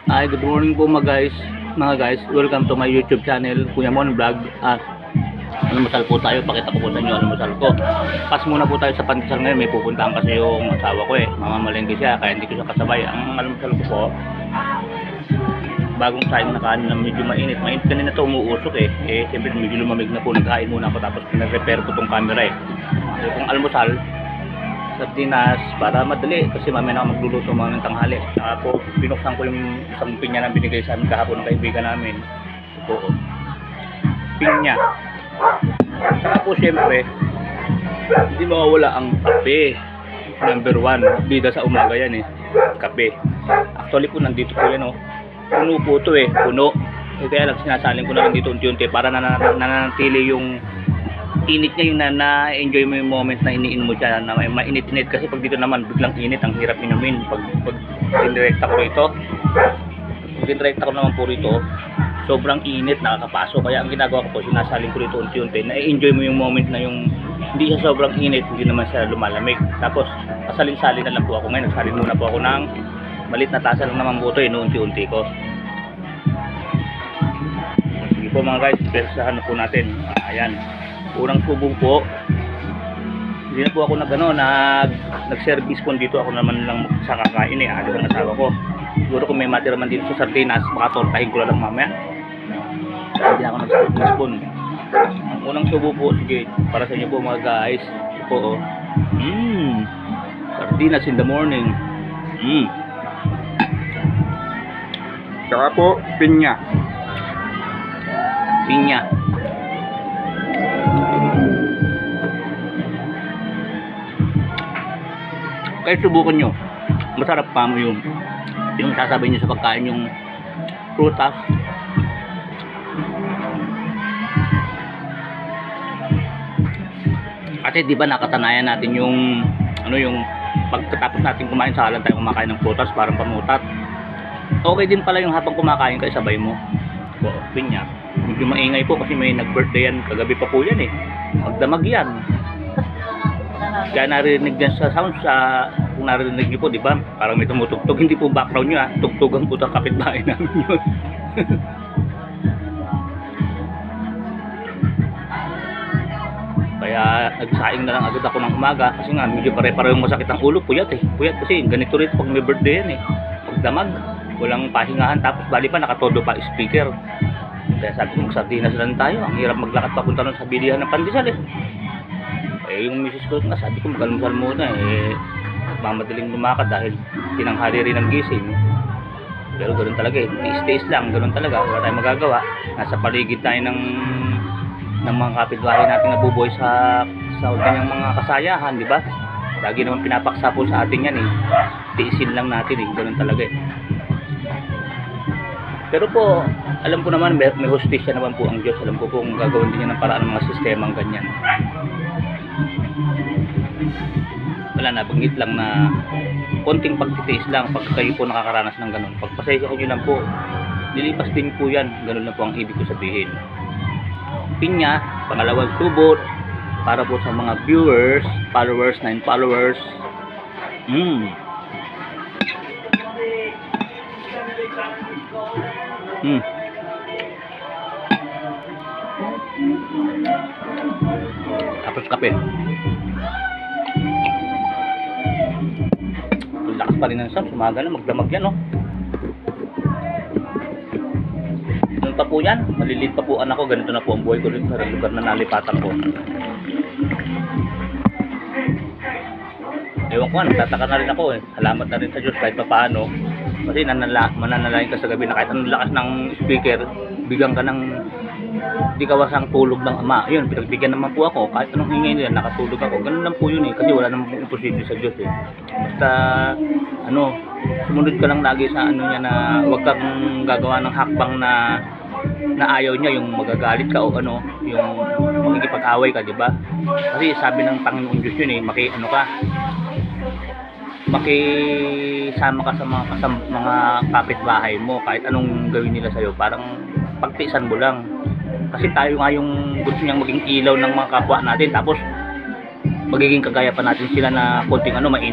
Hi, good morning po mga guys. Welcome to my YouTube channel, Kuya Mon Vlog. At almusal po tayo. Pakita ko po sa inyo almusal ko. Pas muna po tayo sa pandesal ngayon. May pupuntahan kasi yung asawa ko Mamamalengke siya, kaya hindi ko siya kasabay. Ang almusal ko po, bagong saing na kanin na medyo mainit. Mainit kanina to, umuusok siyempre medyo lumamig na po. Nagkain muna ako tapos pina-repair ko tong camera So kung almusal, sardinas para madali kasi mamaya na magluluto mga ng tanghali. Saka po binuksan ko yung isang pinya na binigay sa amin kahapon ng kaibigan namin. Ito po, pinya. Saka po siyempre hindi mawawala ang kape. Number 1, bida sa umaga yan kape. Actually po nandito po yan puno po ito puno. Kaya lang sinasaling ko na lang dito unti-unti para nananatili yung init niya, yung na-enjoy mo yung moment na iniin mo siya na mainit-init. Kasi pag dito naman biglang init, ang hirap inumin pag indirekta ko rito. Pag indirekta ko naman po rito, sobrang init, nakakapasok. Kaya ang ginagawa ko po, sinasaling ko rito unti-unti, na-enjoy mo yung moment na yung hindi siya sobrang init, hindi naman siya lumalamig. Tapos pasalin-salin na lang po ako ngayon. Nagsalin muna po ako ng malit na tasa lang naman po ito unti-unti ko. Sige po mga guys, persahan po natin. Ayan, unang subo po. Hindi na po ako nag-service po dito. Ako naman lang sa kakain alis ang asawa ko. Siguro kung may matira man dito sa sardinas, makatortahin ko lang mamaya. Hindi na ako nag-service po. Ang unang subo po, sige, para sa inyo po mga guys. Ito po sardinas in the morning. Saka po, pinya. Kaya subukan nyo, masarap pa mo yung sasabihin nyo sa pagkain, yung prutas. Kasi di ba nakasanayan natin yung yung pagkatapos natin kumain sa halan tayo kumakain ng prutas parang pamutat. Okay din pala yung habang kumakain ka sabay mo. Pinya. Medyo maingay po kasi may nag-birthday yan kagabi pa po yan magdamag yan. Kaya narinig yan sa sound kung narinig nyo po, di ba? Parang may tumutugtog. Hindi po background nyo tugtugan po sa kapitbahay namin yun. Kaya nagsaing na lang agad ako ng umaga kasi nga medyo pare-pareho yung masakit ang ulo. Puyat kasi ganito rin pag may birthday yan magdamag, walang pahingahan, tapos bali pa nakatodo pa speaker. Kaya sabi ko, sardinas lang tayo, ang hirap maglakad papunta nun sa bilihan ng pandesal yung misis ko nga, sabi ko mag-almusal muna mamadaling lumakad dahil tinanghali rin ang gising. Pero ganoon talaga tiis-tiis lang, ganoon talaga, wala tayong magagawa. Nasa paligid tayo ng mga kapitbahay natin nabubuhay sa kanyang mga kasayahan, di ba? Lagi naman pinapaksa po sa atin yan tiisin lang natin ganoon talaga Pero po, alam ko naman may hustisya naman po ang Diyos. Alam ko kung gagawin din niya ng paraan ng mga sistemang ganyan. Wala na, banggit lang na konting pagtitiis lang pag kayo po nakakaranas ng ganun. Pagpasensya nyo lang po, nilipas din po yan. Ganun na po ang ibig ko sabihin. Pinya, pangalawang subot para po sa mga viewers, followers, 9 followers. Tapos kape. Lakas pa rin ng sound, sumaga na, magdamag yan Ano pa po yan? Maliliit pa po anak ko, ganito na po ang buhay ko rin sa lugar na nalipatan ko. Ewan ko nagtataka na rin ako Salamat na rin sa Diyos kahit pa paano. Kasi mananalangin ka sa gabi na kahit anong lakas ng speaker, bigyan ka ng di kawasang tulog ng Ama. Yun, pinagbigyan naman po ako. Kahit anong ingay nila, nakatulog ako. Ganun lang po yun kasi wala namang imposible sa Diyos Basta, sumunod ka lang lagi sa niya na huwag kang gagawa ng hakbang na ayaw niya, yung magagalit ka o yung makikipag-away ka, di ba? Kasi sabi ng Panginoon Diyos yun makisama ka sa mga kapitbahay mo kahit anong gawin nila sa'yo, parang pagtiisan mo lang. Kasi tayo nga yung gusto niyang maging ilaw ng mga kapwa natin, tapos magiging kagaya pa natin sila na konting mainit